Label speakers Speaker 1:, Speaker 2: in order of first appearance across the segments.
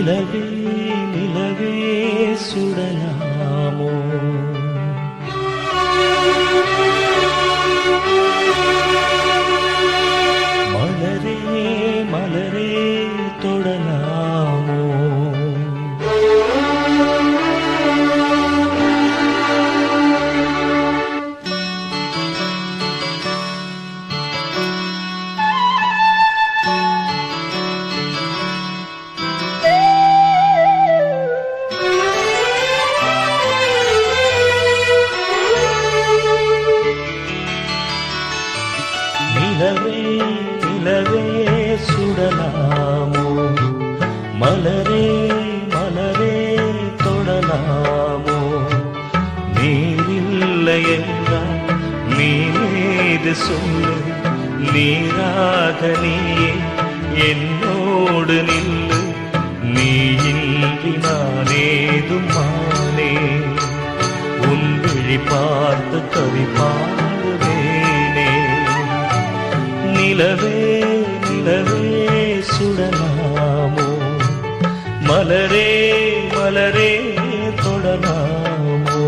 Speaker 1: நிலவே நிலவே சுடலாமோ மலரே மலரே தொடலாமோ நிலவே நிலவே சுடலாமோ மலரே மலரே தொடலாமோ நீரில்லை என்றால் நீது சொல்லு நீராக நீயே என்னோடு நில்லு நீயின்றி நானேதும் மானே உன் விழி பார்த்து கவி பாடுவேனே நிலவே நிலவே சுடலாமோ மலரே மலரே தொடலாமோ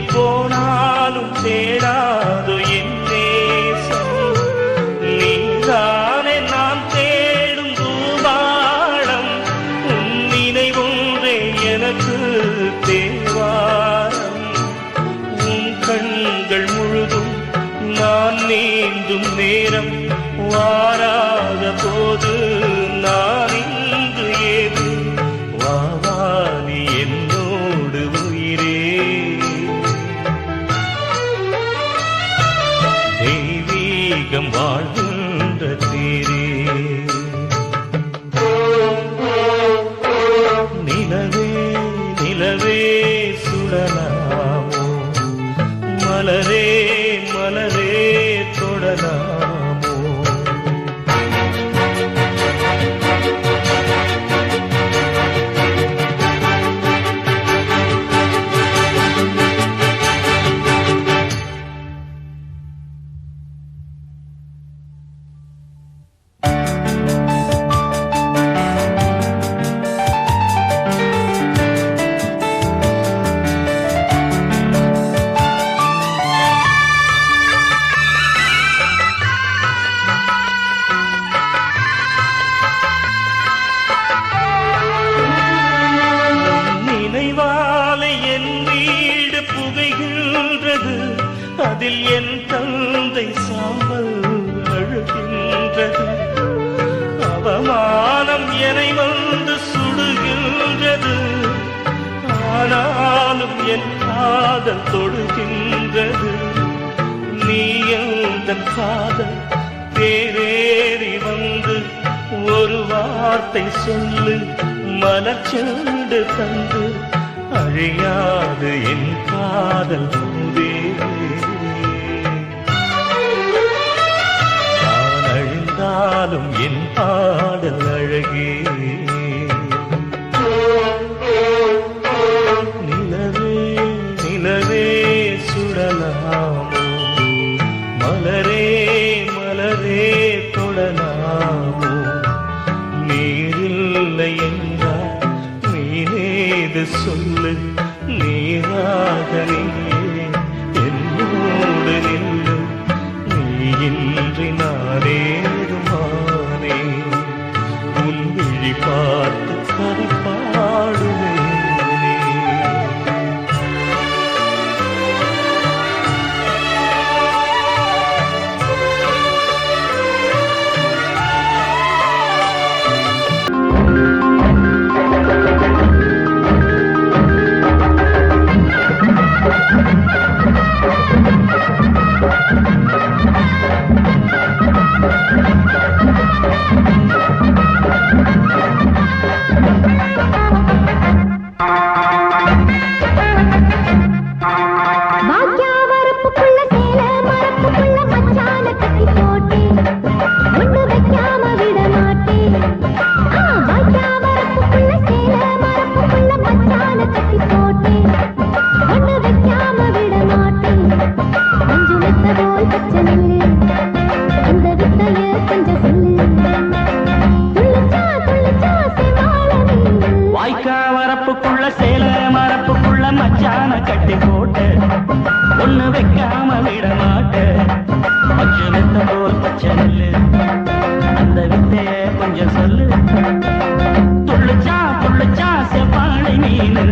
Speaker 1: போனாலும் தேடாதோ என் நேசம் நீதானே நான் தேடும் தூபாளம் உன் நினைவொன்றே எனக்கு தேவாரம் உன் கண்கள் முழுதும் நான் நீந்தும் நேரம் வாராத போது நான் இங்கு ஏது வாவானி என்னோடு உயிரே தெய்வீகம் வாழ்கின்ற தீரே நிலவே நிலவே சுடலாமோ மலரே மலரே தொடலாமோ அதில் என் தந்தை சாம்பல் அழுகின்றது அவமானம் என்னை வந்து சுடுகின்றது ஆனாலும் என் காதல் தொடுகின்றது நீ எந்தன் காதல் தேரேறி வந்து ஒரு வார்த்தை சொல்லு மலர்ச்செண்டு தந்து அழியாது என் காதல் பூவே நான் அழிந்தாலும் என் பாடல் அழகே நிலவே நிலவே சுடலாமோ மலரே மலரே தொடலாமோ நீரில்லை என்றால் நீனேது சொல்லு நீராக நீயே என்னோடு நில்லு நீயின்றி நானேதுமானே உன் விழி பார்த்து கவி பாடுவேனே ஒண்ணு வைக்காம விட மாட்டேன். பச்சை வெத்த போல் பச்சை நெல்லு, அந்த வித்தைய கொஞ்சம் சொல்லு. துள்ளுச்சா துள்ளுச்சா செவ்வாழை மீனு.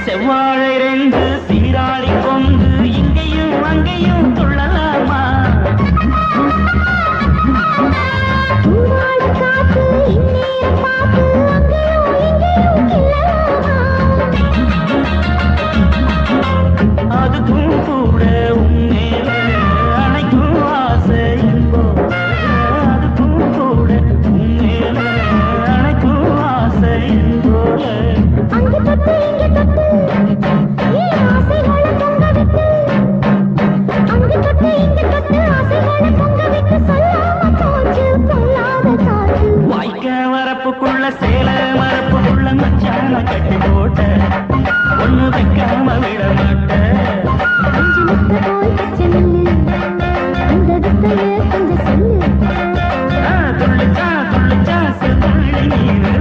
Speaker 1: செவ்வாழை ரெண்டு சீராடி கொண்டு இங்கேயும் அங்கேயும் துள்ளலாமா? அதுக்கும் கூட உன்னேல அணைக்கும் ஆசையும் போல, அதுக்கும் கூட உன்னேல அணைக்கும் ஆசையும் போல. வாய்க்க வரப்புக்குள்ள சேல மரப்புக்குள்ள மச்சான கட்டி போட்ட, ஒண்ணு வைக்காம விட மாட்டேன். துள்ளுச்சா துள்ளுச்சா செவ்வாழை மீனு.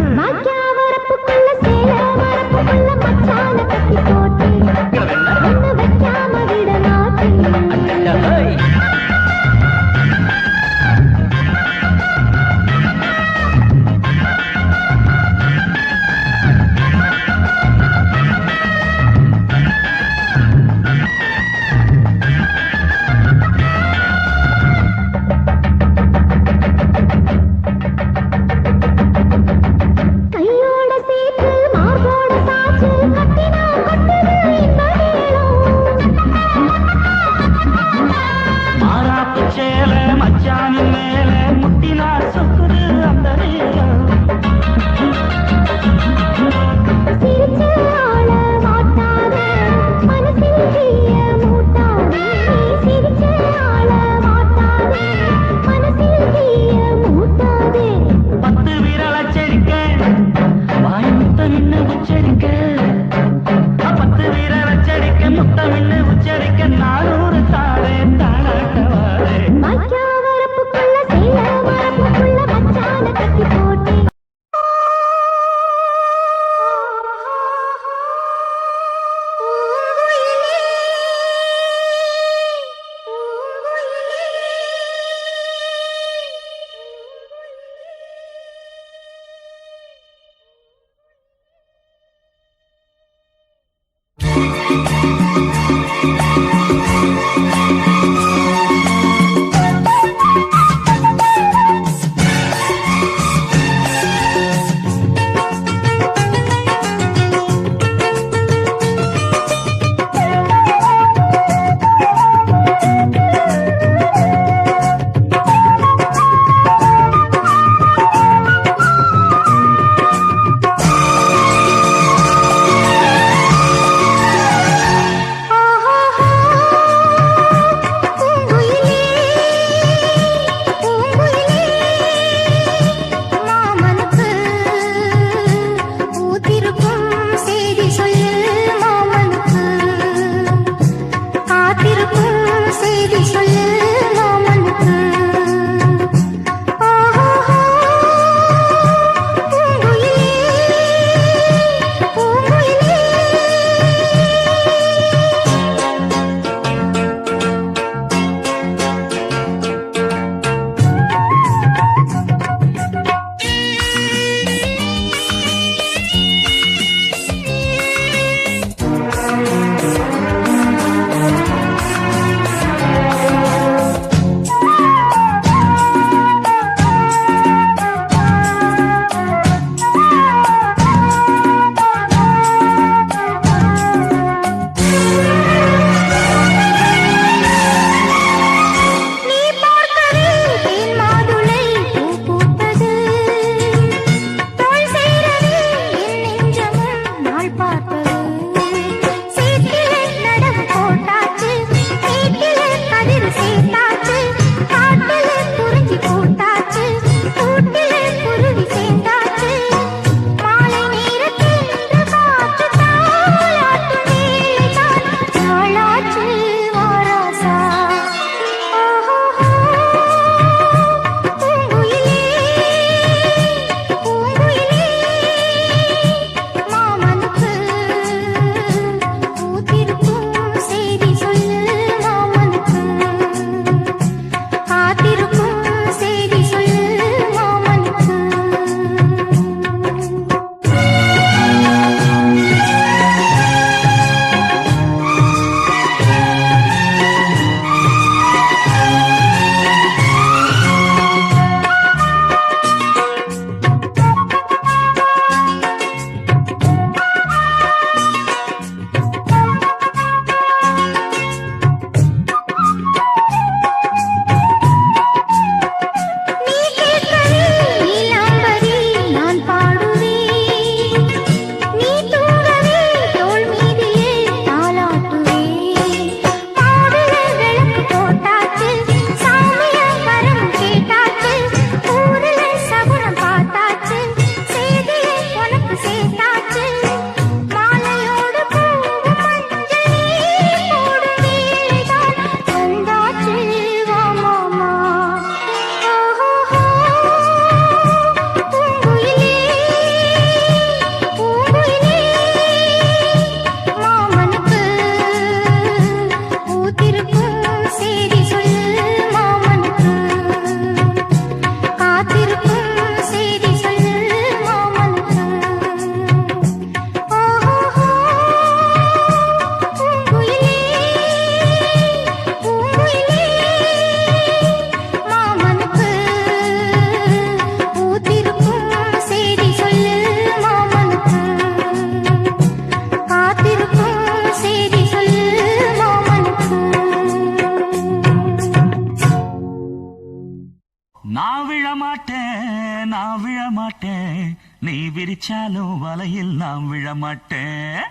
Speaker 1: நான் விழமாட்டேன், நீ விரிச்சாலும் வலையில் நான் விழமாட்டேன்.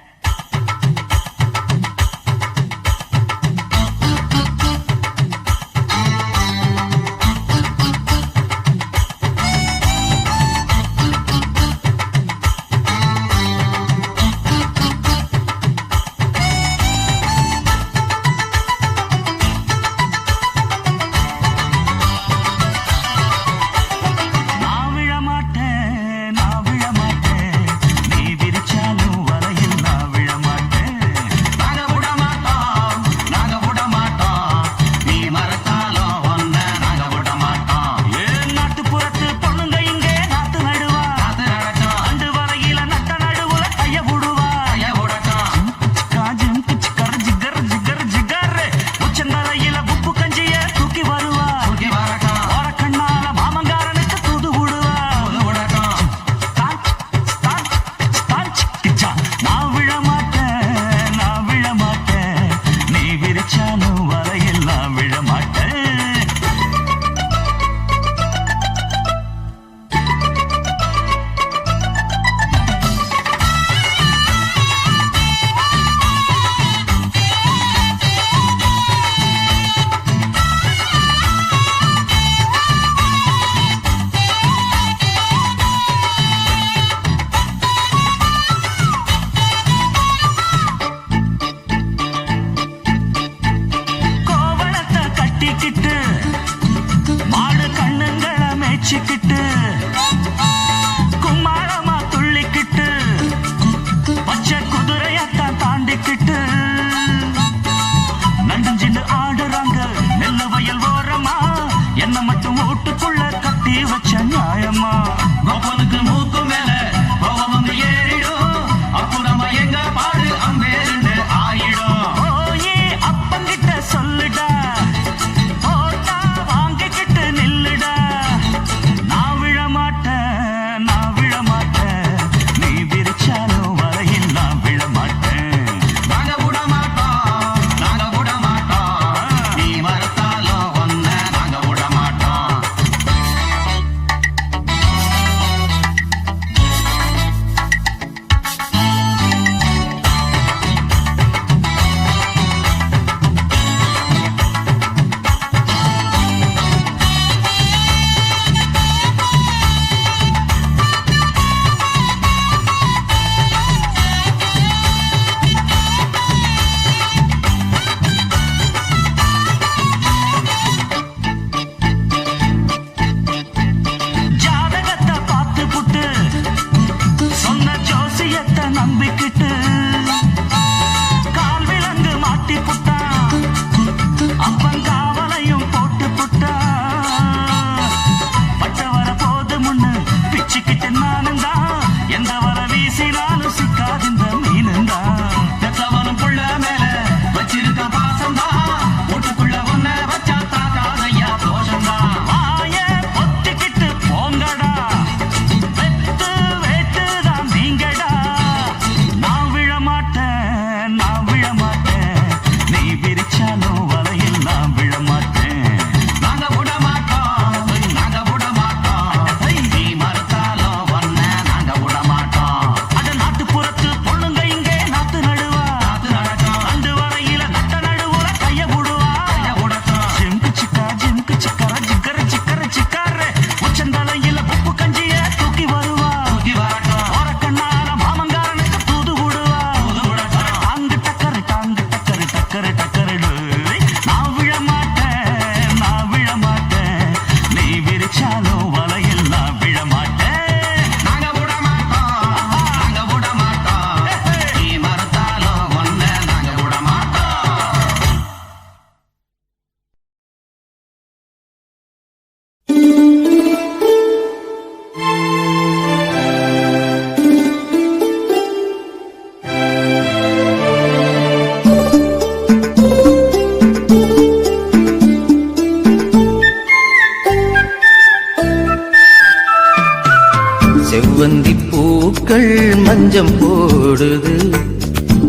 Speaker 2: செவ்வந்தி பூக்கள் மஞ்சம் போடுது,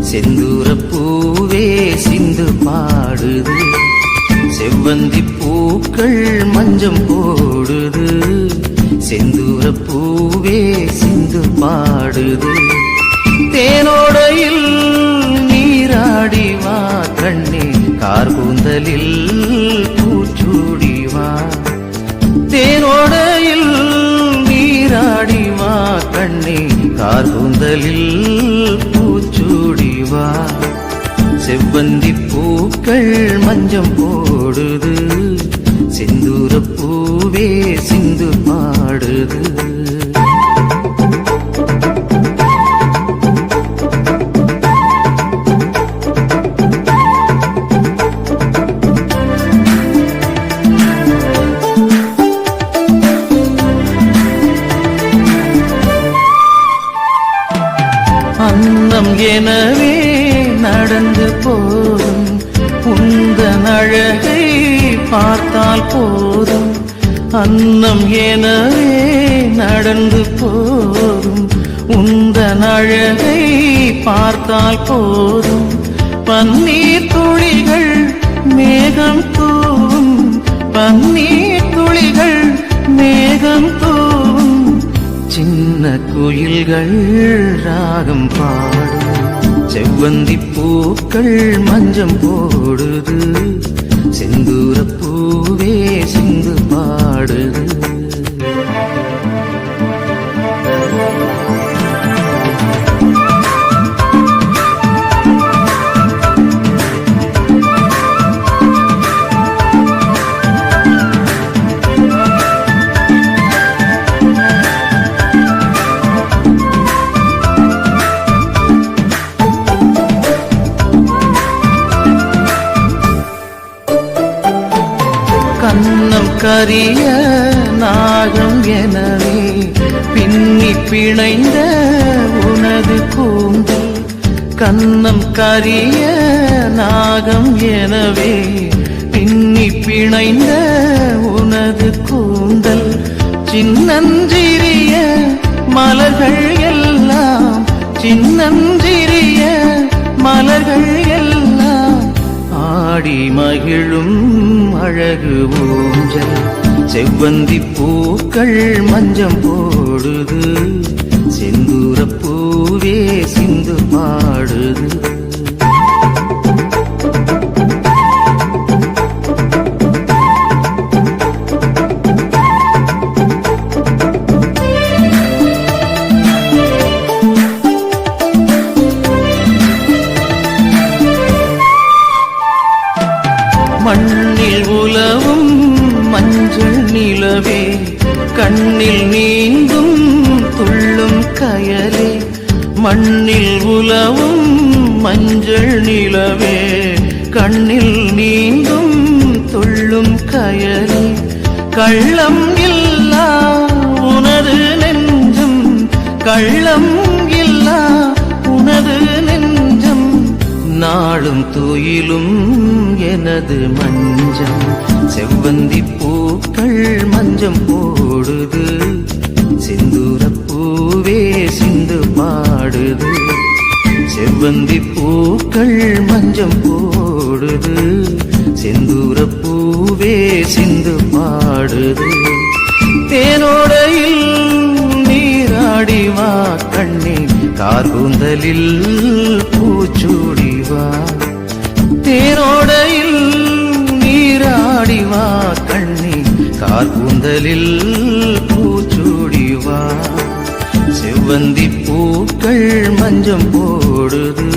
Speaker 2: செந்தூர பூவே சிந்து பாடுது. செவ்வந்தி பூக்கள் மஞ்சம் போடுது, செந்தூர பூவே சிந்து பாடுது தேனோடையில் நீராடி வா கண்ணே கார்கூந்தலில் பூச்சூடி வா தேனோடையில் நீராடி வா கண்ணே கார்கூந்தலில் பூச்சூடி வா செவ்வந்தி பூக்கள் மஞ்சம் போடுது செந்தூர பூவே சிந்து பாடுது அன்னம் எனவே நடந்து போதும் உந்தன் அழகை பார்த்தால் போதும் அன்னம் எனவே நடந்து போதும் உந்தன் அழகை பார்த்தால் போதும் பன்னீர் துளிகள் மேகம் தூவும் பன்னீர் துளிகள் மேகம் தூவும் சின்ன குயில்கள் ராகம் பாடும் செவ்வந்தி பூக்கள் மஞ்சம் போடுது செந்தூர பூவே சிந்து பாடுது கண்ணம் கரிய நாகம் எனவே பின்னி பிணைந்த உனது கூந்தல் கண்ணம் கரிய நாகம் எனவே பின்னி பிணைந்த உனது கூந்தல் சின்னஞ்சிறிய மலர்கள் எல்லாம் சின்னஞ்சிறிய மலர்கள் எல்லாம் ஆடி மகிழும் அழகு ஊஞ்சல் செவ்வந்தி பூக்கள் மஞ்சம் போடுது செந்தூர பூவே சிந்து பாடுது மண்ணில் உலவும் மஞ்சள் நிலவே கண்ணில் நீந்தும் துள்ளும் கயலே மண்ணில் உலவும் மஞ்சள் நிலவே கண்ணில் நீந்தும் துள்ளும் கயலே கள்ளம் இல்லா உனது நெஞ்சம் கள்ளம் இல்லா உனது நெஞ்சம் நாளும் துயிலும் எனது மஞ்சம் செவ்வந்தி பூக்கள் மஞ்சம் போடுது செந்தூர பூவே சிந்து பாடுது செவ்வந்தி பூக்கள் மஞ்சம் போடுது செந்தூர பூவே சிந்து பாடுது தேனோடையில் நீராடி வா கண்ணே கார்கூந்தலில் பூச்சூடி வா தேனோடையில் நீராடி வா கண்ணே கார்கூந்தலில் பூச்சூடி வா செவ்வந்தி பூக்கள் மஞ்சம் போடுது